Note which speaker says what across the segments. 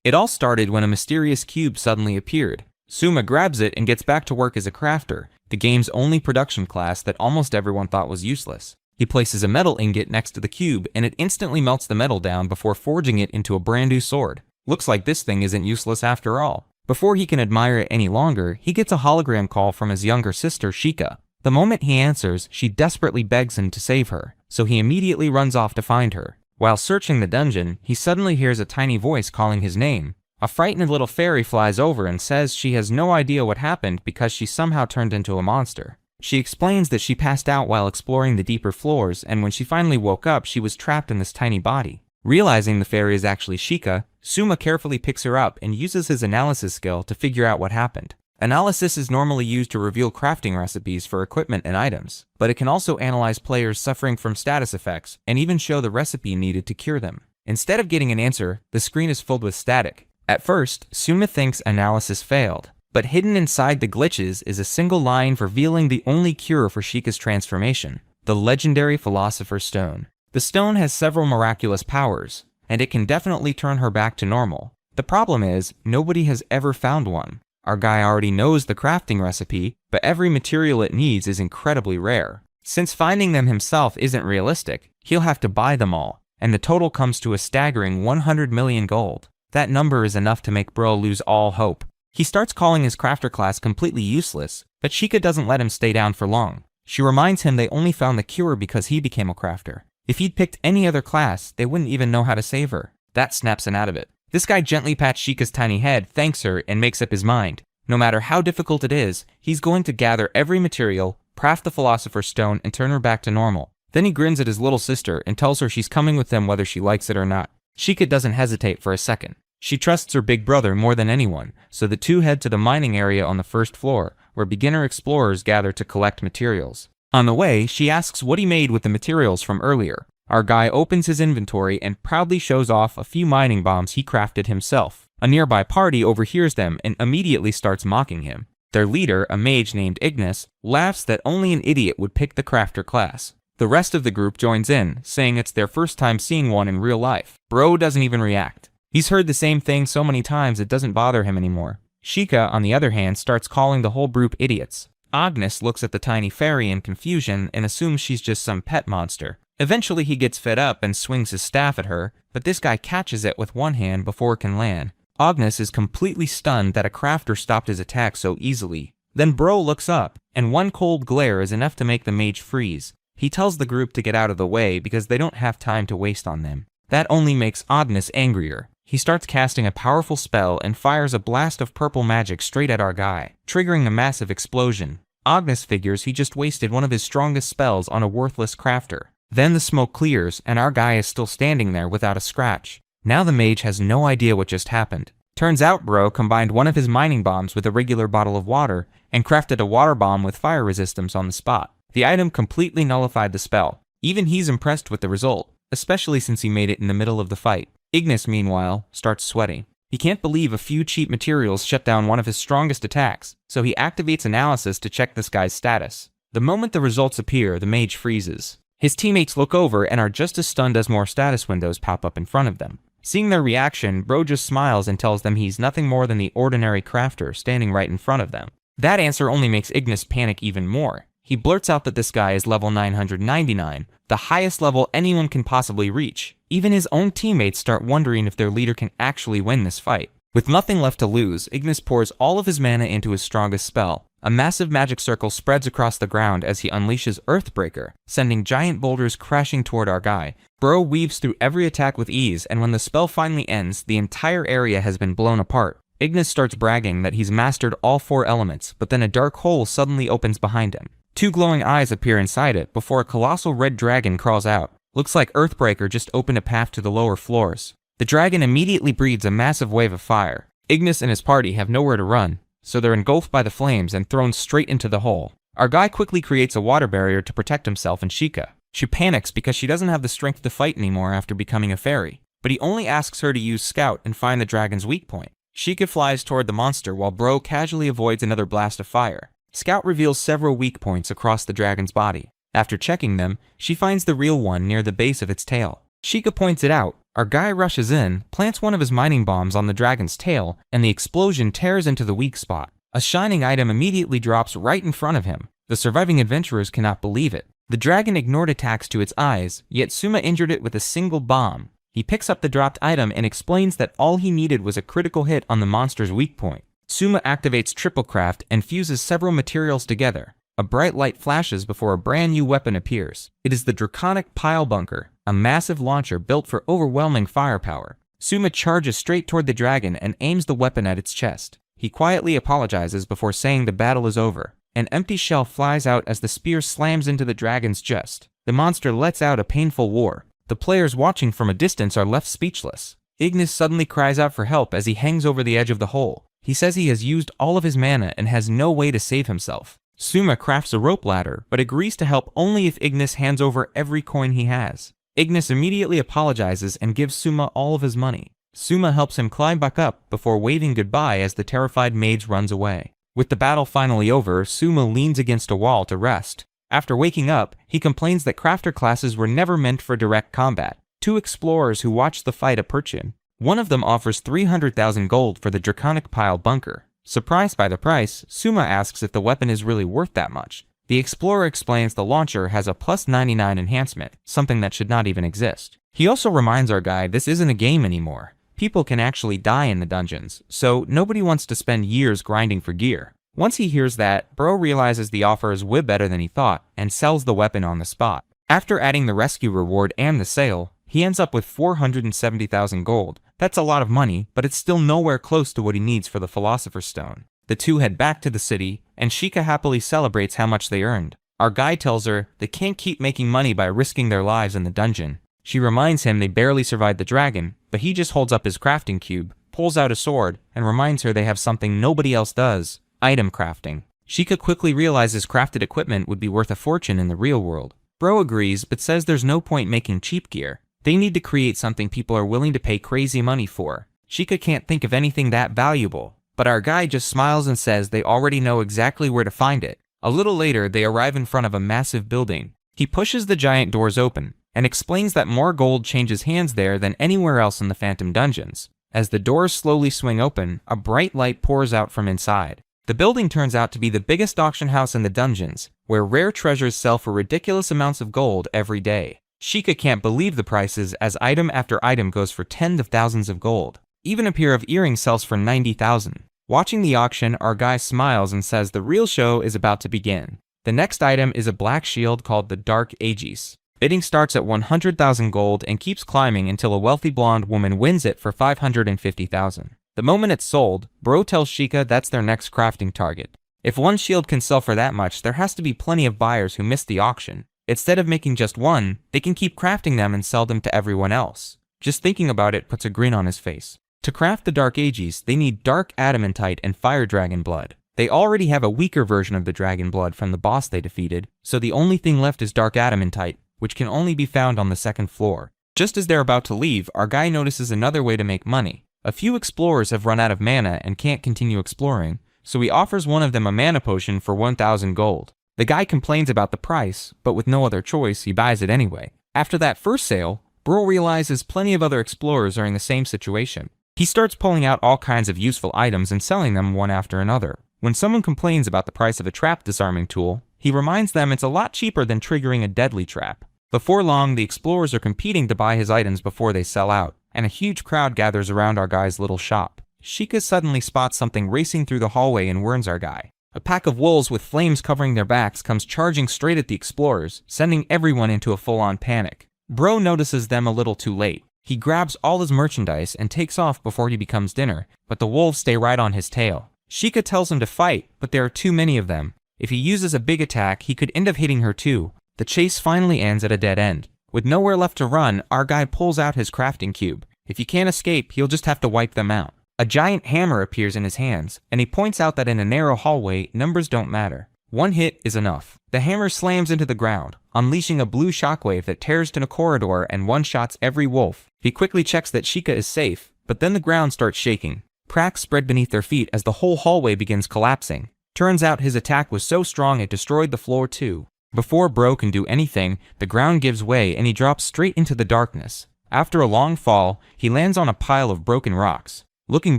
Speaker 1: It all started when a mysterious cube suddenly appeared. Suma grabs it and gets back to work as a crafter, the game's only production class that almost everyone thought was useless. He places a metal ingot next to the cube and it instantly melts the metal down before forging it into a brand new sword. Looks like this thing isn't useless after all. Before he can admire it any longer, he gets a hologram call from his younger sister, Shika. The moment he answers, she desperately begs him to save her, so he immediately runs off to find her. While searching the dungeon, he suddenly hears a tiny voice calling his name. A frightened little fairy flies over and says she has no idea what happened because she somehow turned into a monster. She explains that she passed out while exploring the deeper floors, and when she finally woke up, she was trapped in this tiny body. Realizing the fairy is actually Shika, Suma carefully picks her up and uses his analysis skill to figure out what happened. Analysis is normally used to reveal crafting recipes for equipment and items, but it can also analyze players suffering from status effects and even show the recipe needed to cure them. Instead of getting an answer, the screen is filled with static. At first, Suma thinks analysis failed, but hidden inside the glitches is a single line revealing the only cure for Shika's transformation, the legendary Philosopher's Stone. The stone has several miraculous powers, and it can definitely turn her back to normal. The problem is, nobody has ever found one. Our guy already knows the crafting recipe, but every material it needs is incredibly rare. Since finding them himself isn't realistic, he'll have to buy them all, and the total comes to a staggering 100 million gold. That number is enough to make bro lose all hope. He starts calling his crafter class completely useless, but Shika doesn't let him stay down for long. She reminds him they only found the cure because he became a crafter. If he'd picked any other class, they wouldn't even know how to save her. That snaps him out of it. This guy gently pats Shika's tiny head, thanks her, and makes up his mind. No matter how difficult it is, he's going to gather every material, craft the Philosopher's Stone, and turn her back to normal. Then he grins at his little sister and tells her she's coming with them whether she likes it or not. Shika doesn't hesitate for a second. She trusts her big brother more than anyone, so the two head to the mining area on the first floor, where beginner explorers gather to collect materials. On the way, she asks what he made with the materials from earlier. Our guy opens his inventory and proudly shows off a few mining bombs he crafted himself. A nearby party overhears them and immediately starts mocking him. Their leader, a mage named Ignis, laughs that only an idiot would pick the crafter class. The rest of the group joins in, saying it's their first time seeing one in real life. Bro doesn't even react. He's heard the same thing so many times it doesn't bother him anymore. Shika, on the other hand, starts calling the whole group idiots. Agnes looks at the tiny fairy in confusion and assumes she's just some pet monster. Eventually he gets fed up and swings his staff at her, but this guy catches it with one hand before it can land. Agnes is completely stunned that a crafter stopped his attack so easily. Then Bro looks up, and one cold glare is enough to make the mage freeze. He tells the group to get out of the way because they don't have time to waste on them. That only makes Agnes angrier. He starts casting a powerful spell and fires a blast of purple magic straight at our guy, triggering a massive explosion. Agnes figures he just wasted one of his strongest spells on a worthless crafter. Then the smoke clears, and our guy is still standing there without a scratch. Now the mage has no idea what just happened. Turns out Bro combined one of his mining bombs with a regular bottle of water, and crafted a water bomb with fire resistance on the spot. The item completely nullified the spell. Even he's impressed with the result, especially since he made it in the middle of the fight. Ignis, meanwhile, starts sweating. He can't believe a few cheap materials shut down one of his strongest attacks, so he activates analysis to check this guy's status. The moment the results appear, the mage freezes. His teammates look over and are just as stunned as more status windows pop up in front of them. Seeing their reaction, Bro just smiles and tells them he's nothing more than the ordinary crafter standing right in front of them. That answer only makes Ignis panic even more. He blurts out that this guy is level 999, the highest level anyone can possibly reach. Even his own teammates start wondering if their leader can actually win this fight. With nothing left to lose, Ignis pours all of his mana into his strongest spell. A massive magic circle spreads across the ground as he unleashes Earthbreaker, sending giant boulders crashing toward our guy. Bro weaves through every attack with ease, and when the spell finally ends, the entire area has been blown apart. Ignis starts bragging that he's mastered all 4 elements, but then a dark hole suddenly opens behind him. 2 glowing eyes appear inside it before a colossal red dragon crawls out. Looks like Earthbreaker just opened a path to the lower floors. The dragon immediately breathes a massive wave of fire. Ignis and his party have nowhere to run, so they're engulfed by the flames and thrown straight into the hole. Our guy quickly creates a water barrier to protect himself and Shika. She panics because she doesn't have the strength to fight anymore after becoming a fairy, but he only asks her to use Scout and find the dragon's weak point. Shika flies toward the monster while Bro casually avoids another blast of fire. Scout reveals several weak points across the dragon's body. After checking them, she finds the real one near the base of its tail. Shika points it out. Our guy rushes in, plants one of his mining bombs on the dragon's tail, and the explosion tears into the weak spot. A shining item immediately drops right in front of him. The surviving adventurers cannot believe it. The dragon ignored attacks to its eyes, yet Suma injured it with a single bomb. He picks up the dropped item and explains that all he needed was a critical hit on the monster's weak point. Suma activates Triple Craft and fuses several materials together. A bright light flashes before a brand new weapon appears. It is the Draconic Pile Bunker, a massive launcher built for overwhelming firepower. Suma charges straight toward the dragon and aims the weapon at its chest. He quietly apologizes before saying the battle is over. An empty shell flies out as the spear slams into the dragon's chest. The monster lets out a painful roar. The players watching from a distance are left speechless. Ignis suddenly cries out for help as he hangs over the edge of the hole. He says he has used all of his mana and has no way to save himself. Suma crafts a rope ladder, but agrees to help only if Ignis hands over every coin he has. Ignis immediately apologizes and gives Suma all of his money. Suma helps him climb back up before waving goodbye as the terrified mage runs away. With the battle finally over, Suma leans against a wall to rest. After waking up, he complains that crafter classes were never meant for direct combat. Two explorers who watch the fight approach him. One of them offers 300,000 gold for the Draconic Pile Bunker. Surprised by the price, Suma asks if the weapon is really worth that much. The explorer explains the launcher has a plus 99 enhancement, something that should not even exist. He also reminds our guy this isn't a game anymore. People can actually die in the dungeons, so nobody wants to spend years grinding for gear. Once he hears that, Bro realizes the offer is way better than he thought and sells the weapon on the spot. After adding the rescue reward and the sale, he ends up with 470,000 gold. That's a lot of money, but it's still nowhere close to what he needs for the Philosopher's Stone. The two head back to the city, and Shika happily celebrates how much they earned. Our guy tells her they can't keep making money by risking their lives in the dungeon. She reminds him they barely survived the dragon, but he just holds up his crafting cube, pulls out a sword, and reminds her they have something nobody else does: item crafting. Shika quickly realizes crafted equipment would be worth a fortune in the real world. Bro agrees, but says there's no point making cheap gear. They need to create something people are willing to pay crazy money for. Shika can't think of anything that valuable, but our guy just smiles and says they already know exactly where to find it. A little later, they arrive in front of a massive building. He pushes the giant doors open, and explains that more gold changes hands there than anywhere else in the Phantom Dungeons. As the doors slowly swing open, a bright light pours out from inside. The building turns out to be the biggest auction house in the dungeons, where rare treasures sell for ridiculous amounts of gold every day. Shika can't believe the prices as item after item goes for tens of thousands of gold. Even a pair of earrings sells for 90,000. Watching the auction, our guy smiles and says the real show is about to begin. The next item is a black shield called the Dark Aegis. Bidding starts at 100,000 gold and keeps climbing until a wealthy blonde woman wins it for 550,000. The moment it's sold, Bro tells Shika that's their next crafting target. If one shield can sell for that much, there has to be plenty of buyers who missed the auction. Instead of making just one, they can keep crafting them and sell them to everyone else. Just thinking about it puts a grin on his face. To craft the Dark Aegis, they need Dark Adamantite and Fire Dragon Blood. They already have a weaker version of the Dragon Blood from the boss they defeated, so the only thing left is Dark Adamantite, which can only be found on the second floor. Just as they're about to leave, our guy notices another way to make money. A few explorers have run out of mana and can't continue exploring, so he offers one of them a mana potion for 1,000 gold. The guy complains about the price, but with no other choice, he buys it anyway. After that first sale, Bro realizes plenty of other explorers are in the same situation. He starts pulling out all kinds of useful items and selling them one after another. When someone complains about the price of a trap disarming tool, he reminds them it's a lot cheaper than triggering a deadly trap. Before long, the explorers are competing to buy his items before they sell out, and a huge crowd gathers around our guy's little shop. Shika suddenly spots something racing through the hallway and warns our guy. A pack of wolves with flames covering their backs comes charging straight at the explorers, sending everyone into a full-on panic. Bro notices them a little too late. He grabs all his merchandise and takes off before he becomes dinner, but the wolves stay right on his tail. Shika tells him to fight, but there are too many of them. If he uses a big attack, he could end up hitting her too. The chase finally ends at a dead end. With nowhere left to run, our guy pulls out his crafting cube. If he can't escape, he'll just have to wipe them out. A giant hammer appears in his hands, and he points out that in a narrow hallway, numbers don't matter. One hit is enough. The hammer slams into the ground, unleashing a blue shockwave that tears to a corridor and one-shots every wolf. He quickly checks that Shika is safe, but then the ground starts shaking. Cracks spread beneath their feet as the whole hallway begins collapsing. Turns out his attack was so strong it destroyed the floor too. Before Bro can do anything, the ground gives way and he drops straight into the darkness. After a long fall, he lands on a pile of broken rocks. Looking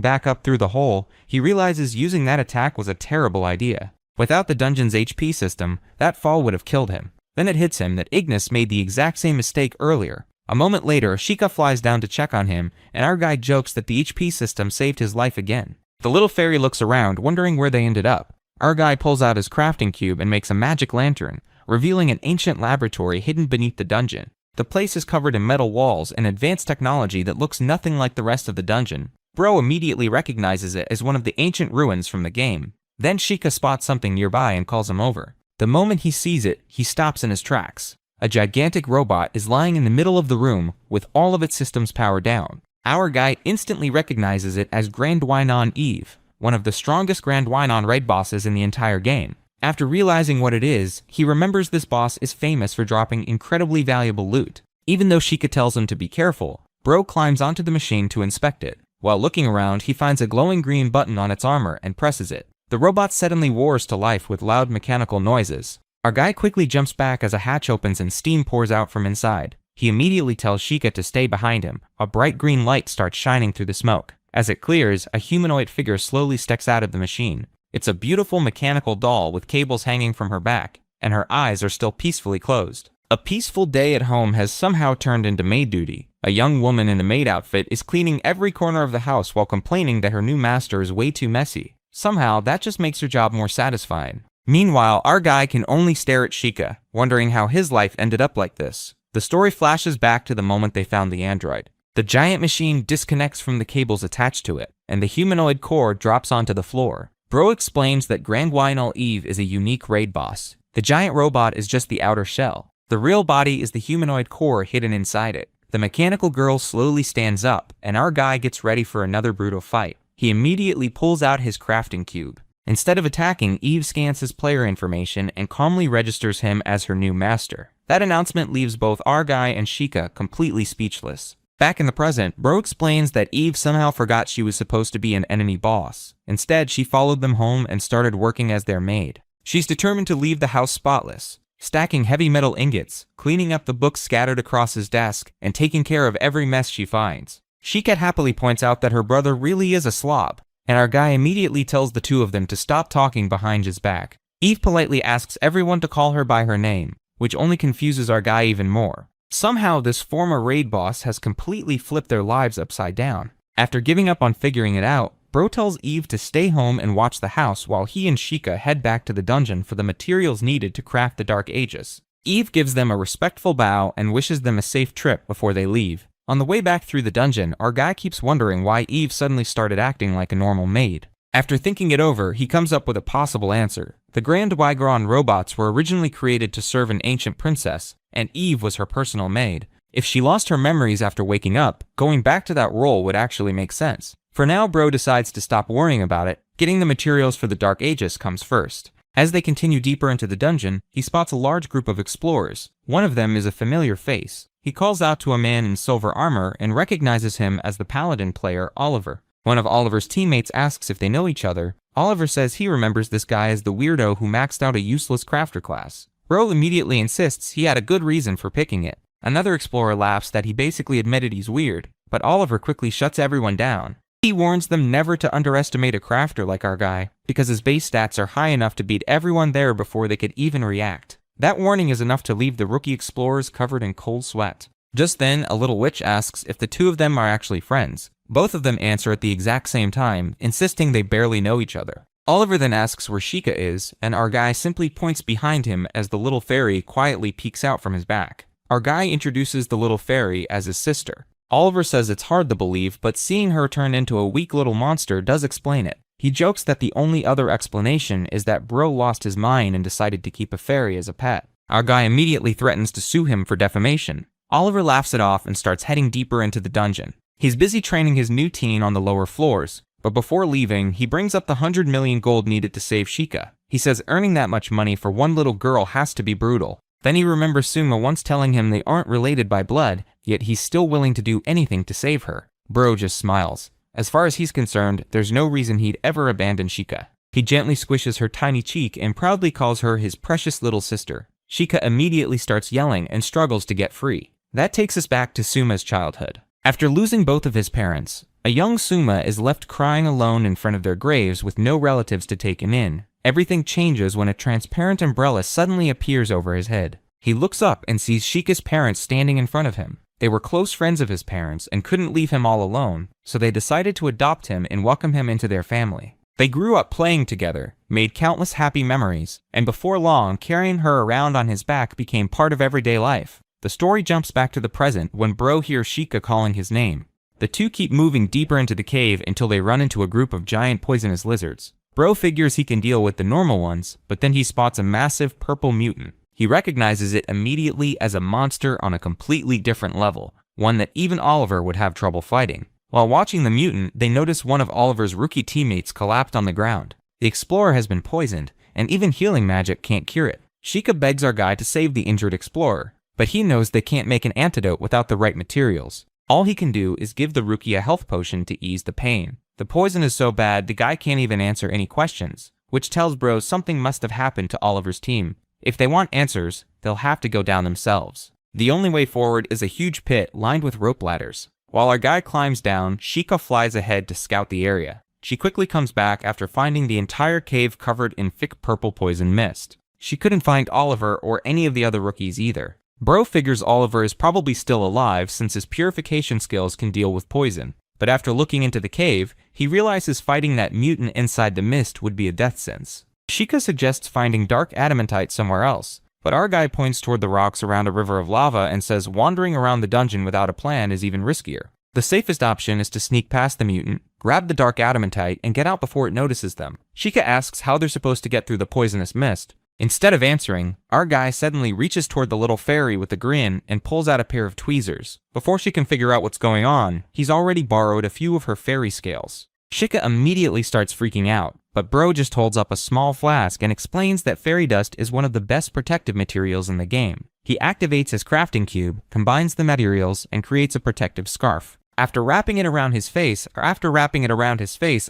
Speaker 1: back up through the hole, he realizes using that attack was a terrible idea. Without the dungeon's HP system, that fall would have killed him. Then it hits him that Ignis made the exact same mistake earlier. A moment later, Sheikah flies down to check on him, and our guy jokes that the HP system saved his life again. The little fairy looks around, wondering where they ended up. Our guy pulls out his crafting cube and makes a magic lantern, revealing an ancient laboratory hidden beneath the dungeon. The place is covered in metal walls and advanced technology that looks nothing like the rest of the dungeon. Bro immediately recognizes it as one of the ancient ruins from the game. Then Sheikah spots something nearby and calls him over. The moment he sees it, he stops in his tracks. A gigantic robot is lying in the middle of the room with all of its systems powered down. Our guy instantly recognizes it as Grand Wynon Eve, one of the strongest Grand Wynon raid bosses in the entire game. After realizing what it is, he remembers this boss is famous for dropping incredibly valuable loot. Even though Sheikah tells him to be careful, Bro climbs onto the machine to inspect it. While looking around, he finds a glowing green button on its armor and presses it. The robot suddenly roars to life with loud mechanical noises. Our guy quickly jumps back as a hatch opens and steam pours out from inside. He immediately tells Sheikah to stay behind him. A bright green light starts shining through the smoke. As it clears, a humanoid figure slowly steps out of the machine. It's a beautiful mechanical doll with cables hanging from her back, and her eyes are still peacefully closed. A peaceful day at home has somehow turned into maid duty. A young woman in a maid outfit is cleaning every corner of the house while complaining that her new master is way too messy. Somehow, that just makes her job more satisfying. Meanwhile, our guy can only stare at Sheikah, wondering how his life ended up like this. The story flashes back to the moment they found the android. The giant machine disconnects from the cables attached to it, and the humanoid core drops onto the floor. Bro explains that Grand Wynon Eve is a unique raid boss. The giant robot is just the outer shell. The real body is the humanoid core hidden inside it. The mechanical girl slowly stands up, and our guy gets ready for another brutal fight. He immediately pulls out his crafting cube. Instead of attacking, Eve scans his player information and calmly registers him as her new master. That announcement leaves both our guy and Sheikah completely speechless. Back in the present, Bro explains that Eve somehow forgot she was supposed to be an enemy boss. Instead, she followed them home and started working as their maid. She's determined to leave the house spotless, stacking heavy metal ingots, cleaning up the books scattered across his desk, and taking care of every mess she finds. Sheikah happily points out that her brother really is a slob, and our guy immediately tells the two of them to stop talking behind his back. Eve politely asks everyone to call her by her name, which only confuses our guy even more. Somehow, this former raid boss has completely flipped their lives upside down. After giving up on figuring it out, Bro tells Eve to stay home and watch the house while he and Sheikah head back to the dungeon for the materials needed to craft the Dark Aegis. Eve gives them a respectful bow and wishes them a safe trip before they leave. On the way back through the dungeon, our guy keeps wondering why Eve suddenly started acting like a normal maid. After thinking it over, he comes up with a possible answer. The Grand Wynon robots were originally created to serve an ancient princess, and Eve was her personal maid. If she lost her memories after waking up, going back to that role would actually make sense. For now, Bro decides to stop worrying about it. Getting the materials for the Dark Aegis comes first. As they continue deeper into the dungeon, he spots a large group of explorers. One of them is a familiar face. He calls out to a man in silver armor and recognizes him as the paladin player, Oliver. One of Oliver's teammates asks if they know each other. Oliver says he remembers this guy as the weirdo who maxed out a useless crafter class. Bro immediately insists he had a good reason for picking it. Another explorer laughs that he basically admitted he's weird, but Oliver quickly shuts everyone down. He warns them never to underestimate a crafter like our guy, because his base stats are high enough to beat everyone there before they could even react. That warning is enough to leave the rookie explorers covered in cold sweat. Just then, a little witch asks if the two of them are actually friends. Both of them answer at the exact same time, insisting they barely know each other. Oliver then asks where Sheikah is, and our guy simply points behind him as the little fairy quietly peeks out from his back. Our guy introduces the little fairy as his sister. Oliver says it's hard to believe, but seeing her turn into a weak little monster does explain it. He jokes that the only other explanation is that Bro lost his mind and decided to keep a fairy as a pet. Our guy immediately threatens to sue him for defamation. Oliver laughs it off and starts heading deeper into the dungeon. He's busy training his new teen on the lower floors, but before leaving, he brings up the 100 million gold needed to save Sheikah. He says earning that much money for one little girl has to be brutal. Then he remembers Suma once telling him they aren't related by blood, yet he's still willing to do anything to save her. Bro just smiles. As far as he's concerned, there's no reason he'd ever abandon Sheikah. He gently squishes her tiny cheek and proudly calls her his precious little sister. Sheikah immediately starts yelling and struggles to get free. That takes us back to Suma's childhood. After losing both of his parents, a young Suma is left crying alone in front of their graves with no relatives to take him in. Everything changes when a transparent umbrella suddenly appears over his head. He looks up and sees Shika's parents standing in front of him. They were close friends of his parents and couldn't leave him all alone, so they decided to adopt him and welcome him into their family. They grew up playing together, made countless happy memories, and before long, carrying her around on his back became part of everyday life. The story jumps back to the present when Bro hears Shika calling his name. The two keep moving deeper into the cave until they run into a group of giant poisonous lizards. Bro figures he can deal with the normal ones, but then he spots a massive purple mutant. He recognizes it immediately as a monster on a completely different level, one that even Oliver would have trouble fighting. While watching the mutant, they notice one of Oliver's rookie teammates collapsed on the ground. The explorer has been poisoned, and even healing magic can't cure it. Shika begs our guy to save the injured explorer, but he knows they can't make an antidote without the right materials. All he can do is give the rookie a health potion to ease the pain. The poison is so bad the guy can't even answer any questions, which tells Bro something must have happened to Oliver's team. If they want answers, they'll have to go down themselves. The only way forward is a huge pit lined with rope ladders. While our guy climbs down, Shika flies ahead to scout the area. She quickly comes back after finding the entire cave covered in thick purple poison mist. She couldn't find Oliver or any of the other rookies either. Bro figures Oliver is probably still alive since his purification skills can deal with poison. But after looking into the cave, he realizes fighting that mutant inside the mist would be a death sentence. Shika suggests finding dark adamantite somewhere else, but our guy points toward the rocks around a river of lava and says wandering around the dungeon without a plan is even riskier. The safest option is to sneak past the mutant, grab the dark adamantite, and get out before it notices them. Shika asks how they're supposed to get through the poisonous mist. Instead of answering, our guy suddenly reaches toward the little fairy with a grin and pulls out a pair of tweezers. Before she can figure out what's going on, he's already borrowed a few of her fairy scales. Shika immediately starts freaking out, but Bro just holds up a small flask and explains that fairy dust is one of the best protective materials in the game. He activates his crafting cube, combines the materials, and creates a protective scarf. After wrapping it around his face,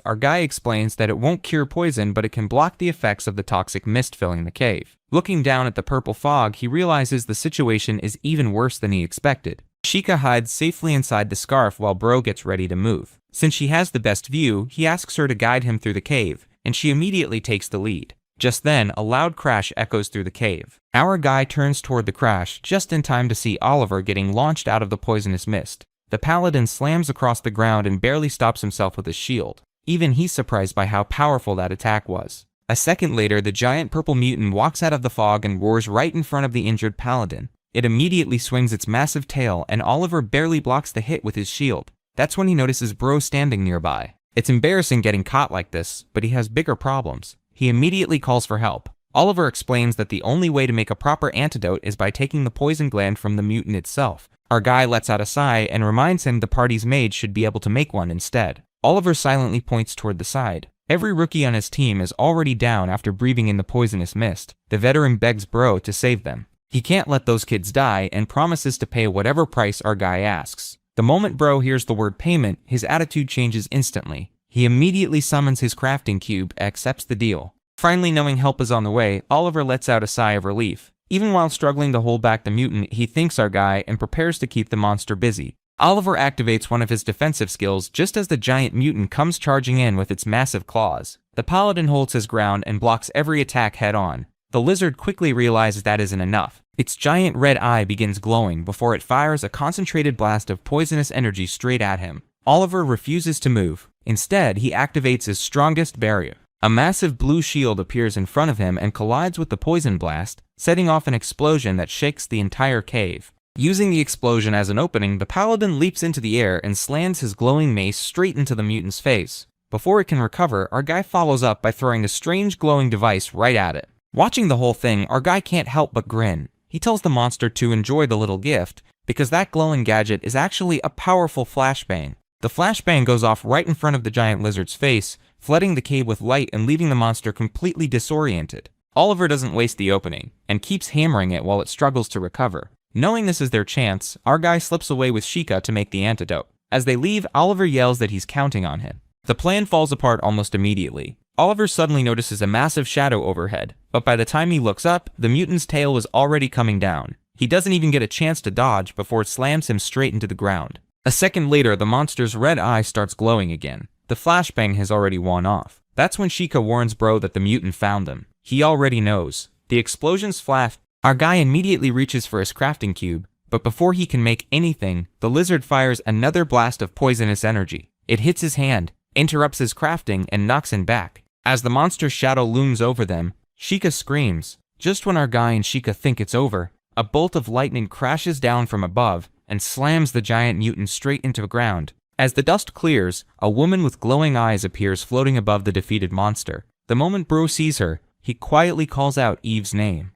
Speaker 1: our guy explains that it won't cure poison, but it can block the effects of the toxic mist filling the cave. Looking down at the purple fog, he realizes the situation is even worse than he expected. Shika hides safely inside the scarf while Bro gets ready to move. Since she has the best view, he asks her to guide him through the cave, and she immediately takes the lead. Just then, a loud crash echoes through the cave. Our guy turns toward the crash just in time to see Oliver getting launched out of the poisonous mist. The paladin slams across the ground and barely stops himself with his shield. Even he's surprised by how powerful that attack was. A second later, the giant purple mutant walks out of the fog and roars right in front of the injured paladin. It immediately swings its massive tail, and Oliver barely blocks the hit with his shield. That's when he notices Bro standing nearby. It's embarrassing getting caught like this, but he has bigger problems. He immediately calls for help. Oliver explains that the only way to make a proper antidote is by taking the poison gland from the mutant itself. Our guy lets out a sigh and reminds him the party's mage should be able to make one instead. Oliver silently points toward the side. Every rookie on his team is already down after breathing in the poisonous mist. The veteran begs Bro to save them. He can't let those kids die and promises to pay whatever price our guy asks. The moment Bro hears the word payment, his attitude changes instantly. He immediately summons his crafting cube and accepts the deal. Finally knowing help is on the way, Oliver lets out a sigh of relief. Even while struggling to hold back the mutant, he thanks our guy and prepares to keep the monster busy. Oliver activates one of his defensive skills just as the giant mutant comes charging in with its massive claws. The paladin holds his ground and blocks every attack head on. The lizard quickly realizes that isn't enough. Its giant red eye begins glowing before it fires a concentrated blast of poisonous energy straight at him. Oliver refuses to move. Instead, he activates his strongest barrier. A massive blue shield appears in front of him and collides with the poison blast, setting off an explosion that shakes the entire cave. Using the explosion as an opening, the paladin leaps into the air and slams his glowing mace straight into the mutant's face. Before it can recover, our guy follows up by throwing a strange glowing device right at it. Watching the whole thing, our guy can't help but grin. He tells the monster to enjoy the little gift, because that glowing gadget is actually a powerful flashbang. The flashbang goes off right in front of the giant lizard's face, flooding the cave with light and leaving the monster completely disoriented. Oliver doesn't waste the opening, and keeps hammering it while it struggles to recover. Knowing this is their chance, our guy slips away with Shika to make the antidote. As they leave, Oliver yells that he's counting on him. The plan falls apart almost immediately. Oliver suddenly notices a massive shadow overhead, but by the time he looks up, the mutant's tail is already coming down. He doesn't even get a chance to dodge before it slams him straight into the ground. A second later, the monster's red eye starts glowing again. The flashbang has already worn off. That's when Sheikah warns Bro that the mutant found them. He already knows. The explosions flash. Our guy immediately reaches for his crafting cube, but before he can make anything, the lizard fires another blast of poisonous energy. It hits his hand, interrupts his crafting, and knocks him back. As the monster's shadow looms over them, Sheikah screams. Just when our guy and Sheikah think it's over, a bolt of lightning crashes down from above and slams the giant mutant straight into the ground. As the dust clears, a woman with glowing eyes appears floating above the defeated monster. The moment Bro sees her, he quietly calls out Eve's name.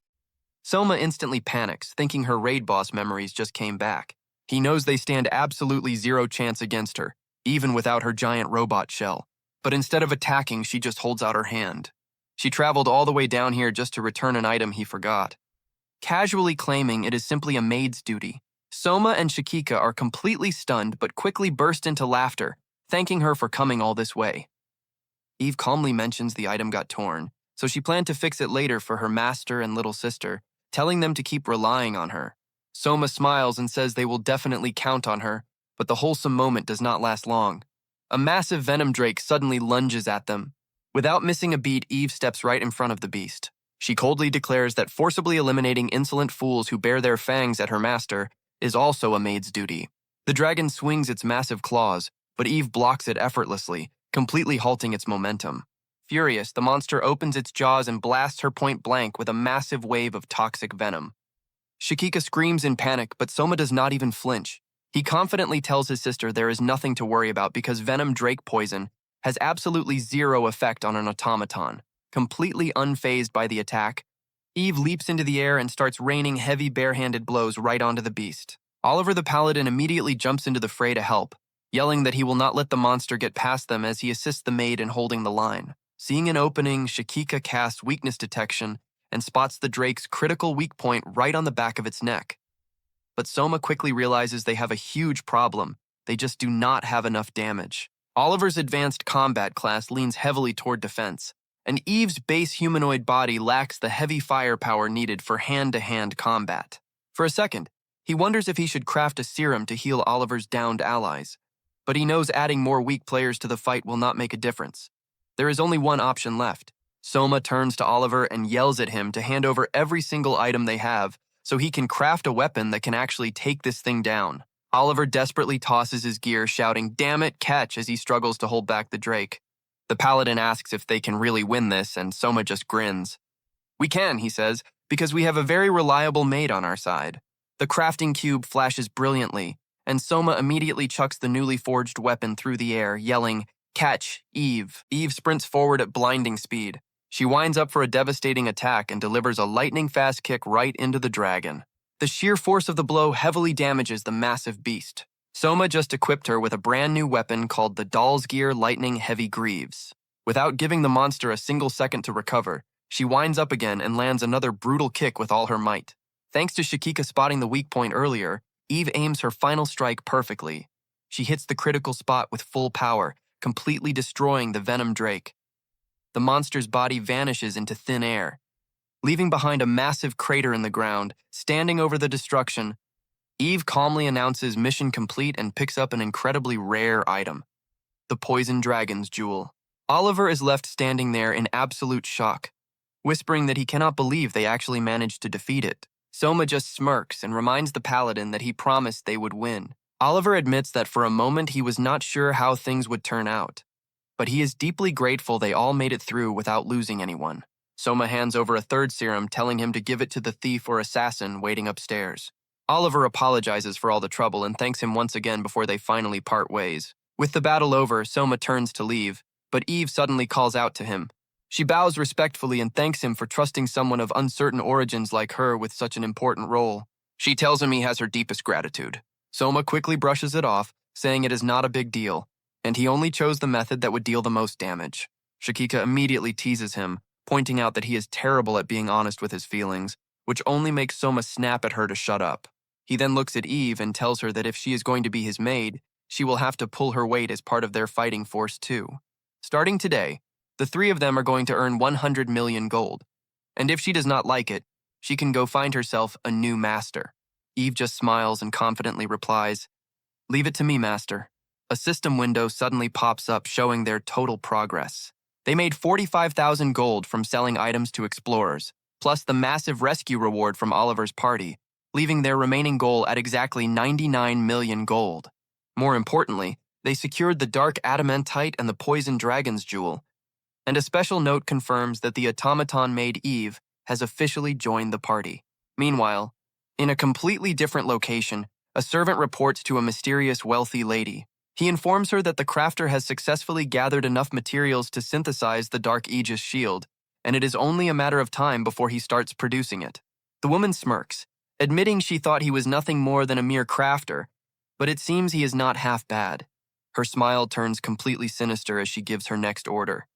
Speaker 2: Soma instantly panics, thinking her raid boss memories just came back. He knows they stand absolutely zero chance against her, even without her giant robot shell. But instead of attacking, she just holds out her hand. She traveled all the way down here just to return an item he forgot. Casually claiming it is simply a maid's duty, Soma and Shikika are completely stunned but quickly burst into laughter, thanking her for coming all this way. Eve calmly mentions the item got torn, so she planned to fix it later for her master and little sister, telling them to keep relying on her. Soma smiles and says they will definitely count on her, but the wholesome moment does not last long. A massive venom drake suddenly lunges at them. Without missing a beat, Eve steps right in front of the beast. She coldly declares that forcibly eliminating insolent fools who bear their fangs at her master is also a maid's duty. The dragon swings its massive claws, but Eve blocks it effortlessly, completely halting its momentum. Furious, the monster opens its jaws and blasts her point blank with a massive wave of toxic venom. Shikika screams in panic, but Soma does not even flinch. He confidently tells his sister there is nothing to worry about because venom drake poison has absolutely zero effect on an automaton. Completely unfazed by the attack, Eve leaps into the air and starts raining heavy barehanded blows right onto the beast. Oliver the Paladin immediately jumps into the fray to help, yelling that he will not let the monster get past them as he assists the maid in holding the line. Seeing an opening, Shikika casts weakness detection and spots the drake's critical weak point right on the back of its neck. But Soma quickly realizes they have a huge problem. They just do not have enough damage. Oliver's advanced combat class leans heavily toward defense, and Eve's base humanoid body lacks the heavy firepower needed for hand-to-hand combat. For a second, he wonders if he should craft a serum to heal Oliver's downed allies, but he knows adding more weak players to the fight will not make a difference. There is only one option left. Soma turns to Oliver and yells at him to hand over every single item they have so he can craft a weapon that can actually take this thing down. Oliver desperately tosses his gear, shouting, "Damn it, catch," as he struggles to hold back the drake. The Paladin asks if they can really win this, and Soma just grins. "We can," he says, "because we have a very reliable maid on our side." The crafting cube flashes brilliantly, and Soma immediately chucks the newly forged weapon through the air, yelling, "Catch, Eve." Eve sprints forward at blinding speed. She winds up for a devastating attack and delivers a lightning-fast kick right into the dragon. The sheer force of the blow heavily damages the massive beast. Soma just equipped her with a brand new weapon called the Doll's Gear Lightning Heavy Greaves. Without giving the monster a single second to recover, she winds up again and lands another brutal kick with all her might. Thanks to Shikika spotting the weak point earlier, Eve aims her final strike perfectly. She hits the critical spot with full power, completely destroying the venom drake. The monster's body vanishes into thin air, leaving behind a massive crater in the ground. Standing over the destruction, Eve calmly announces mission complete and picks up an incredibly rare item, the Poison Dragon's Jewel. Oliver is left standing there in absolute shock, whispering that he cannot believe they actually managed to defeat it. Soma just smirks and reminds the Paladin that he promised they would win. Oliver admits that for a moment he was not sure how things would turn out, but he is deeply grateful they all made it through without losing anyone. Soma hands over a third serum, telling him to give it to the thief or assassin waiting upstairs. Oliver apologizes for all the trouble and thanks him once again before they finally part ways. With the battle over, Soma turns to leave, but Eve suddenly calls out to him. She bows respectfully and thanks him for trusting someone of uncertain origins like her with such an important role. She tells him he has her deepest gratitude. Soma quickly brushes it off, saying it is not a big deal, and he only chose the method that would deal the most damage. Shikika immediately teases him, pointing out that he is terrible at being honest with his feelings, which only makes Soma snap at her to shut up. He then looks at Eve and tells her that if she is going to be his maid, she will have to pull her weight as part of their fighting force too. Starting today, the three of them are going to earn 100 million gold, and if she does not like it, she can go find herself a new master. Eve just smiles and confidently replies, "Leave it to me, master." A system window suddenly pops up showing their total progress. They made 45,000 gold from selling items to explorers, plus the massive rescue reward from Oliver's party, leaving their remaining goal at exactly 99 million gold. More importantly, they secured the dark adamantite and the poison dragon's jewel. And a special note confirms that the automaton maid Eve has officially joined the party. Meanwhile, in a completely different location, a servant reports to a mysterious wealthy lady. He informs her that the crafter has successfully gathered enough materials to synthesize the Dark Aegis shield, and it is only a matter of time before he starts producing it. The woman smirks, admitting she thought he was nothing more than a mere crafter, but it seems he is not half bad. Her smile turns completely sinister as she gives her next order.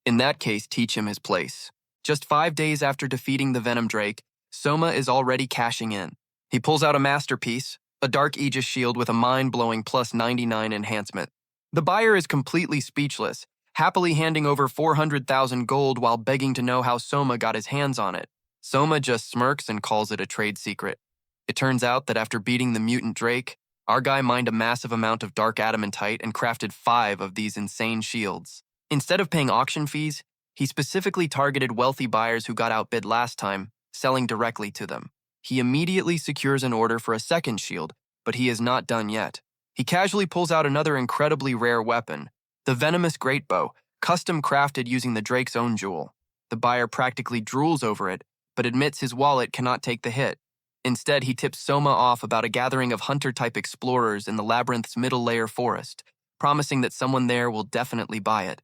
Speaker 2: In that case, teach him his place. Just 5 days after defeating the Venom Drake, Soma is already cashing in. He pulls out a masterpiece, a Dark Aegis shield with a mind-blowing plus 99 enhancement. The buyer is completely speechless, happily handing over 400,000 gold while begging to know how Soma got his hands on it. Soma just smirks and calls it a trade secret. It turns out that after beating the mutant Drake, our guy mined a massive amount of dark adamantite and crafted 5 of these insane shields. Instead of paying auction fees, he specifically targeted wealthy buyers who got outbid last time, selling directly to them. He immediately secures an order for a second shield, but he is not done yet. He casually pulls out another incredibly rare weapon, the venomous greatbow, custom crafted using the Drake's own jewel. The buyer practically drools over it, but admits his wallet cannot take the hit. Instead, he tips Soma off about a gathering of hunter-type explorers in the labyrinth's middle-layer forest, promising that someone there will definitely buy it.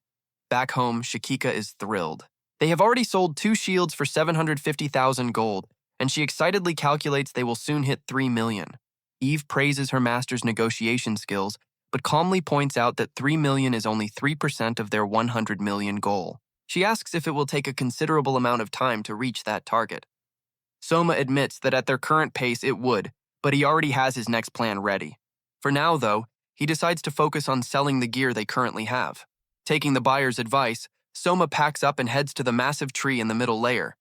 Speaker 2: Back home, Shakika is thrilled. They have already sold 2 shields for 750,000 gold, and she excitedly calculates they will soon hit 3 million. Eve praises her master's negotiation skills, but calmly points out that 3 million is only 3% of their 100 million goal. She asks if it will take a considerable amount of time to reach that target. Soma admits that at their current pace it would, but he already has his next plan ready. For now, though, he decides to focus on selling the gear they currently have. Taking the buyer's advice, Soma packs up and heads to the massive tree in the middle layer.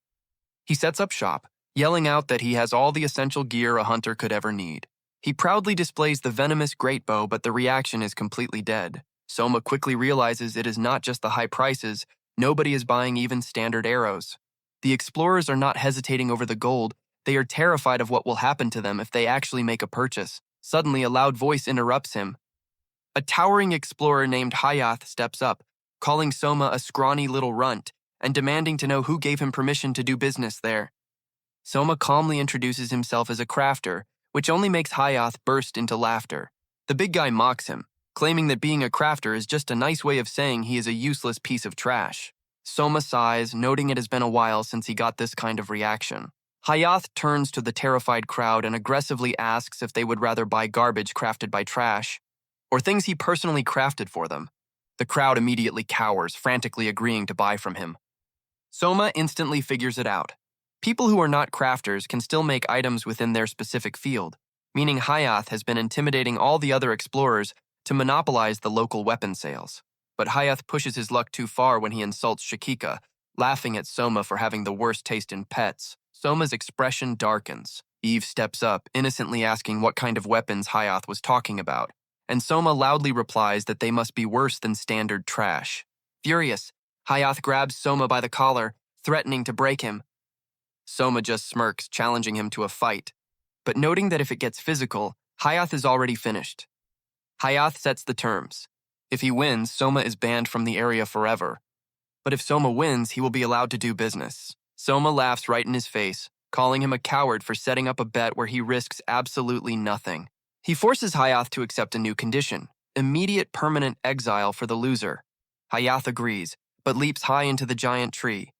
Speaker 2: He sets up shop, yelling out that he has all the essential gear a hunter could ever need. He proudly displays the venomous greatbow, but the reaction is completely dead. Soma quickly realizes it is not just the high prices, nobody is buying even standard arrows. The explorers are not hesitating over the gold, they are terrified of what will happen to them if they actually make a purchase. Suddenly, a loud voice interrupts him. A towering explorer named Hayath steps up, calling Soma a scrawny little runt, and demanding to know who gave him permission to do business there. Soma calmly introduces himself as a crafter, which only makes Hayath burst into laughter. The big guy mocks him, claiming that being a crafter is just a nice way of saying he is a useless piece of trash. Soma sighs, noting it has been a while since he got this kind of reaction. Hayath turns to the terrified crowd and aggressively asks if they would rather buy garbage crafted by trash, or things he personally crafted for them. The crowd immediately cowers, frantically agreeing to buy from him. Soma instantly figures it out. People who are not crafters can still make items within their specific field, meaning Hayath has been intimidating all the other explorers to monopolize the local weapon sales. But Hayath pushes his luck too far when he insults Shakika, laughing at Soma for having the worst taste in pets. Soma's expression darkens. Eve steps up, innocently asking what kind of weapons Hayath was talking about, and Soma loudly replies that they must be worse than standard trash. Furious, Hayath grabs Soma by the collar, threatening to break him. Soma just smirks, challenging him to a fight. But noting that if it gets physical, Hayath is already finished. Hayath sets the terms. If he wins, Soma is banned from the area forever. But if Soma wins, he will be allowed to do business. Soma laughs right in his face, calling him a coward for setting up a bet where he risks absolutely nothing. He forces Hayath to accept a new condition, immediate permanent exile for the loser. Hayath agrees, but leaps high into the giant tree,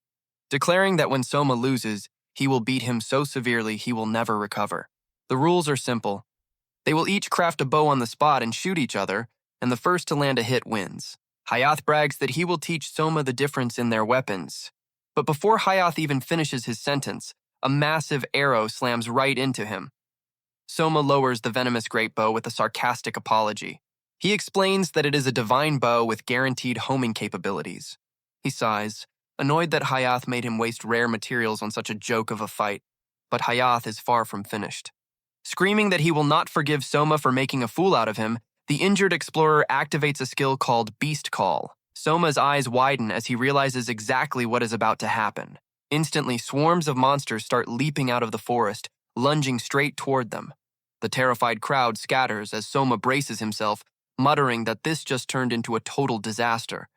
Speaker 2: declaring that when Soma loses, he will beat him so severely he will never recover. The rules are simple. They will each craft a bow on the spot and shoot each other, and the first to land a hit wins. Hayath brags that he will teach Soma the difference in their weapons. But before Hayath even finishes his sentence, a massive arrow slams right into him. Soma lowers the venomous greatbow with a sarcastic apology. He explains that it is a divine bow with guaranteed homing capabilities. He sighs, annoyed that Hayath made him waste rare materials on such a joke of a fight, but Hayath is far from finished. Screaming that he will not forgive Soma for making a fool out of him, the injured explorer activates a skill called Beast Call. Soma's eyes widen as he realizes exactly what is about to happen. Instantly, swarms of monsters start leaping out of the forest, lunging straight toward them. The terrified crowd scatters as Soma braces himself, muttering that this just turned into a total disaster.